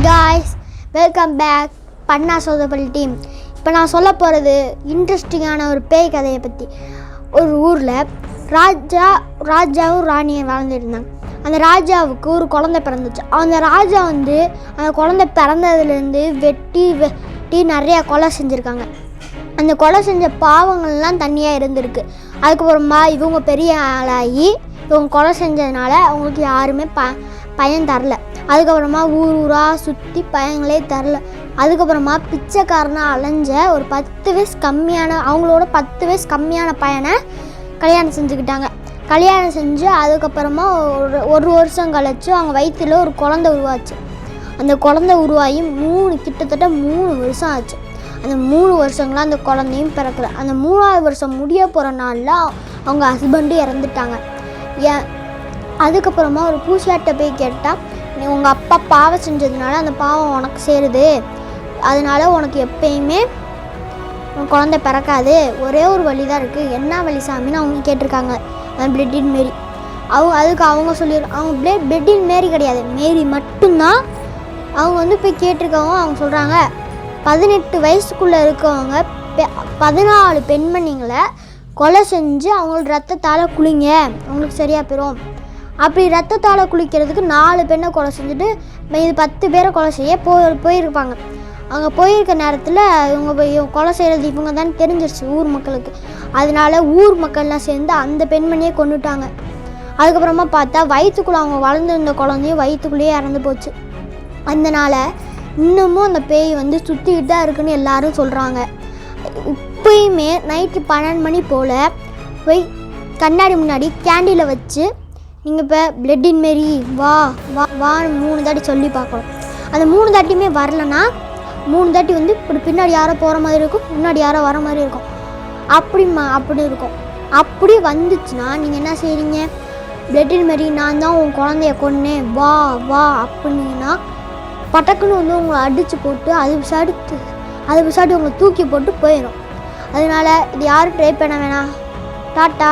guys, welcome back பண்ணா சோதப்பள்ளி team. இப்போ நான் சொல்ல போகிறது இன்ட்ரெஸ்டிங்கான ஒரு பேய் கதையை பற்றி. ஒரு ஊரில் ராஜாவும் ராணியும் வாழ்ந்துருந்தாங்க. அந்த ராஜாவுக்கு ஒரு குழந்தை பிறந்துச்சு. அந்த ராஜா அந்த குழந்தை பிறந்ததுலேருந்து வெட்டி நிறையா கொலை செஞ்சுருக்காங்க. அந்த கொலை செஞ்ச பாவங்கள்லாம் தனியாக இருந்திருக்கு. அதுக்கப்புறமா இவங்க பெரிய ஆளாகி இவங்க கொலை செஞ்சதுனால அவங்களுக்கு யாருமே பயன் தரல. அதுக்கப்புறமா ஊராக சுற்றி பயங்களே தரல. அதுக்கப்புறமா பிச்சைக்காரனாக அலைஞ்ச ஒரு 10 வயசு கம்மியான அவங்களோட 10 வயசு கம்மியான பையனை கல்யாணம் செஞ்சுக்கிட்டாங்க. கல்யாணம் செஞ்சு அதுக்கப்புறமா ஒரு வருஷம் கழிச்சு அவங்க வயிற்றில் ஒரு குழந்தை உருவாச்சு. அந்த குழந்தை உருவாகி கிட்டத்தட்ட 3 வருஷம் ஆச்சு. அந்த 3 வருஷங்களாம் அந்த குழந்தையும் பிறக்கல. அந்த 3ஆவது வருஷம் முடிய போகிற நாளில் அவங்க ஹஸ்பண்டு இறந்துட்டாங்க. அதுக்கப்புறமா ஒரு பூசியாட்ட போய் கேட்டால், நீ உங்கள் அப்பா பாவம் செஞ்சதுனால அந்த பாவம் உனக்கு சேருது, அதனால உனக்கு எப்பயுமே குழந்தை பிறக்காது, ஒரே ஒரு வழி தான் இருக்குது, என்ன வழி சாமின்னு அவங்க கேட்டிருக்காங்க. பிளட் இன் மேரி. அதுக்கு அவங்க அவங்க பிளட் இன் மேரி கிடையாது, மேரி மட்டும்தான். அவங்க போய் கேட்டிருக்கவங்க அவங்க சொல்கிறாங்க, 18 வயசுக்குள்ளே இருக்கவங்க 14 பெண்மணிங்களை கொலை செஞ்சு அவங்களோட ரத்தத்தால் குளிங்க, அவங்களுக்கு சரியாக போயிடும். அப்படி ரத்தத்தால் குளிக்கிறதுக்கு 4 பெண்ணை கொலை செஞ்சுட்டு இது 10 பேரை கொலை செய்ய போயிருப்பாங்க. அங்கே போயிருக்க நேரத்தில் இவங்க கொலை செய்கிறது இவங்க தான் தெரிஞ்சிருச்சு ஊர் மக்களுக்கு. அதனால ஊர் மக்கள்லாம் சேர்ந்து அந்த பெண்மணியை கொண்டுட்டாங்க. அதுக்கப்புறமா பார்த்தா வயிற்றுக்குள்ளே அவங்க வளர்ந்துருந்த குழந்தையும் வயிற்றுக்குள்ளேயே இறந்து போச்சு. அதனால் இன்னமும் அந்த பேய் சுற்றிக்கிட்டு தான் இருக்குன்னு எல்லாரும் சொல்கிறாங்க. இப்போயுமே நைட்டு 12 மணி போல் போய் கண்ணாடி முன்னாடி கேண்டிலை வச்சு நீங்கள் இப்போ பிளட் இன் மேரி வா வா வான்னு 3 தாட்டி சொல்லி பார்க்கணும். அந்த 3 தாட்டியுமே வரலன்னா 3 தாட்டி இப்படி பின்னாடி யாரோ போகிற மாதிரி இருக்கும், முன்னாடி யாரோ வர மாதிரி இருக்கும். அப்படி இருக்கும். அப்படி வந்துச்சுன்னா நீங்கள் என்ன செய்கிறீங்க, பிளட் இன் மேரி நான் தான் உன் குழந்தைய கொன்னேன் வா வா அப்படின்னீங்கன்னா பட்டக்குன்னு உங்களை அடித்து போட்டு அது விசாடி உங்களை தூக்கி போட்டு போயிடும். அதனால் இது யாரும் ட்ரை பண்ண வேணாம். டாட்டா.